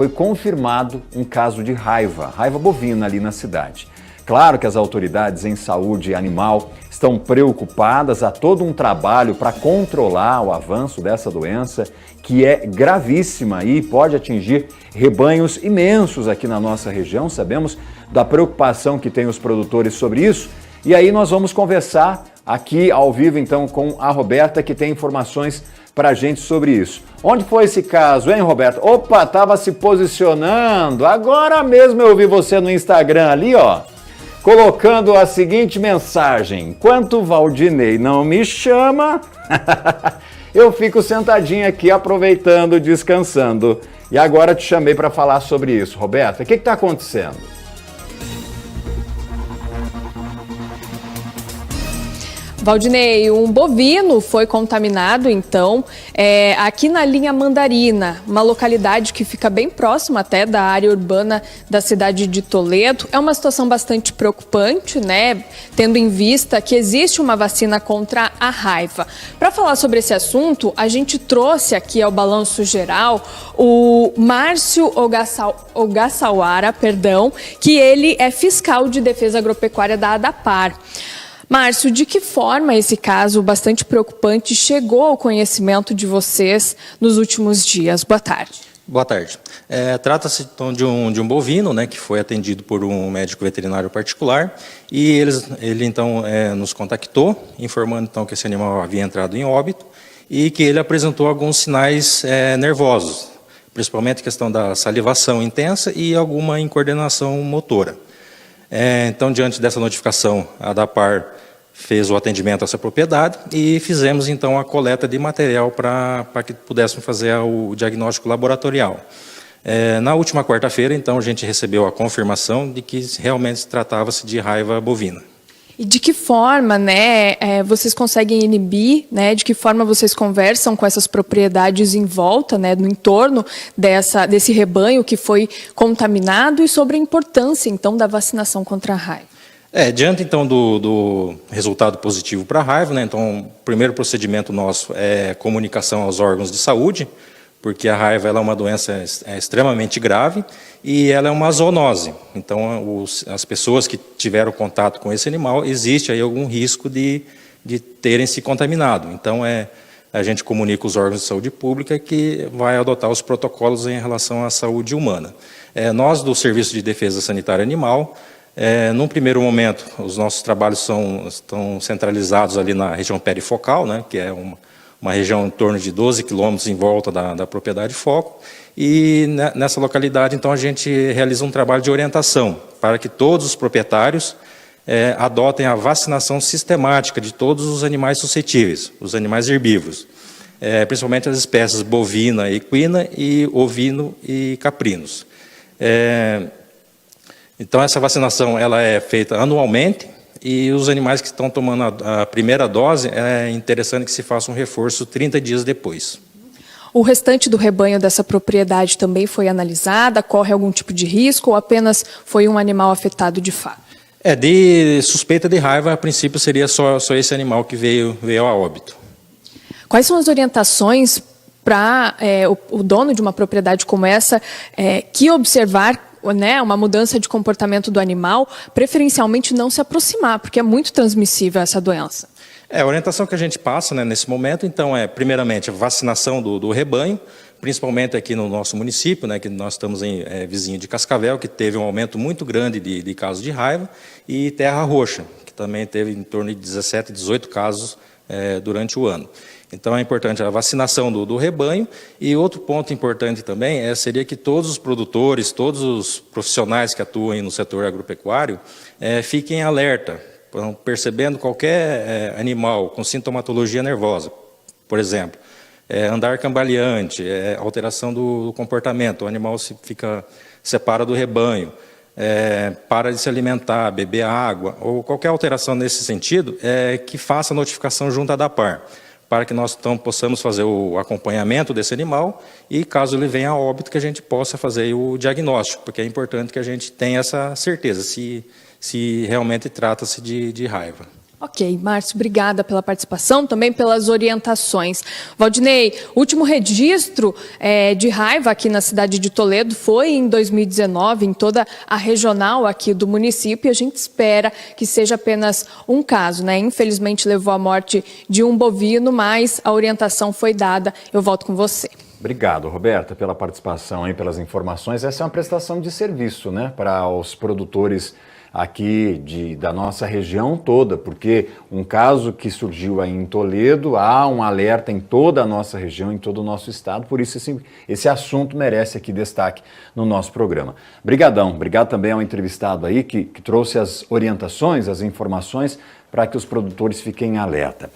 Foi confirmado um caso de raiva bovina ali na cidade. Claro que as autoridades em saúde animal estão preocupadas, há todo um trabalho para controlar o avanço dessa doença, que é gravíssima e pode atingir rebanhos imensos aqui na nossa região. Sabemos da preocupação que tem os produtores sobre isso. E aí nós vamos conversar aqui ao vivo então com a Roberta, que tem informações para a gente sobre isso. Onde foi esse caso, hein, Roberta? Opa, estava se posicionando. Agora mesmo eu vi você no Instagram ali, ó, colocando a seguinte mensagem: enquanto o Valdinei não me chama, eu fico sentadinho aqui aproveitando, descansando. E agora te chamei para falar sobre isso. Roberta, o que está acontecendo? Valdinei, um bovino foi contaminado, então, aqui na linha Mandarina, uma localidade que fica bem próxima até da área urbana da cidade de Toledo. É uma situação bastante preocupante, né? Tendo em vista que existe uma vacina contra a raiva. Para falar sobre esse assunto, a gente trouxe aqui ao Balanço Geral o Márcio Ogassawara, que ele é fiscal de defesa agropecuária da ADAPAR. Márcio, de que forma esse caso bastante preocupante chegou ao conhecimento de vocês nos últimos dias? Boa tarde. Boa tarde. Trata-se então de um bovino, né, que foi atendido por um médico veterinário particular, e ele então nos contactou, informando então que esse animal havia entrado em óbito e que ele apresentou alguns sinais nervosos, principalmente a questão da salivação intensa e alguma incoordenação motora. Então, diante dessa notificação, a ADAPAR fez o atendimento a essa propriedade e fizemos, então, a coleta de material para que pudéssemos fazer o diagnóstico laboratorial. Na última quarta-feira, então, a gente recebeu a confirmação de que realmente tratava-se de raiva bovina. E de que forma, né, vocês conseguem inibir, né, de que forma vocês conversam com essas propriedades em volta, né, no entorno desse rebanho que foi contaminado, e sobre a importância, então, da vacinação contra a raiva? Diante, então, do resultado positivo para a raiva, né, então, o primeiro procedimento nosso é comunicação aos órgãos de saúde, porque a raiva ela é uma doença extremamente grave e ela é uma zoonose. Então, as pessoas que tiveram contato com esse animal, existe aí algum risco de terem se contaminado. Então, a gente comunica os órgãos de saúde pública que vai adotar os protocolos em relação à saúde humana. Nós, do Serviço de Defesa Sanitária Animal, num primeiro momento, os nossos trabalhos estão centralizados ali na região perifocal, né, que é uma região em torno de 12 quilômetros em volta da propriedade foco, e nessa localidade, então, a gente realiza um trabalho de orientação para que todos os proprietários adotem a vacinação sistemática de todos os animais suscetíveis, os animais herbívoros, principalmente as espécies bovina e equina e ovino e caprinos. Então, essa vacinação ela é feita anualmente, e os animais que estão tomando a primeira dose, é interessante que se faça um reforço 30 dias depois. O restante do rebanho dessa propriedade também foi analisada? Corre algum tipo de risco ou apenas foi um animal afetado de fato? De suspeita de raiva, a princípio seria só esse animal que veio a óbito. Quais são as orientações para o dono de uma propriedade como essa que observar, né, uma mudança de comportamento do animal, preferencialmente não se aproximar, porque é muito transmissível essa doença? A orientação que a gente passa, né, nesse momento, então, primeiramente, a vacinação do rebanho, principalmente aqui no nosso município, né, que nós estamos vizinho de Cascavel, que teve um aumento muito grande de casos de raiva, e Terra Roxa, que também teve em torno de 17, 18 casos durante o ano. Então, é importante a vacinação do rebanho. E outro ponto importante também seria que todos os produtores, todos os profissionais que atuam no setor agropecuário fiquem alerta, percebendo qualquer animal com sintomatologia nervosa, por exemplo, andar cambaleante, alteração do comportamento, o animal separa do rebanho, para de se alimentar, beber água, ou qualquer alteração nesse sentido, que faça notificação junto à ADAPAR, para que nós então possamos fazer o acompanhamento desse animal e, caso ele venha a óbito, que a gente possa fazer o diagnóstico, porque é importante que a gente tenha essa certeza se realmente trata-se de raiva. Ok, Márcio, obrigada pela participação, também pelas orientações. Valdinei, o último registro de raiva aqui na cidade de Toledo foi em 2019, em toda a regional aqui do município, e a gente espera que seja apenas um caso, né? Infelizmente levou à morte de um bovino, mas a orientação foi dada. Eu volto com você. Obrigado, Roberta, pela participação e pelas informações. Essa é uma prestação de serviço, né, para os produtores aqui da nossa região toda, porque um caso que surgiu aí em Toledo, há um alerta em toda a nossa região, em todo o nosso estado, por isso esse assunto merece aqui destaque no nosso programa. Brigadão, obrigado também ao entrevistado aí que trouxe as orientações, as informações para que os produtores fiquem em alerta.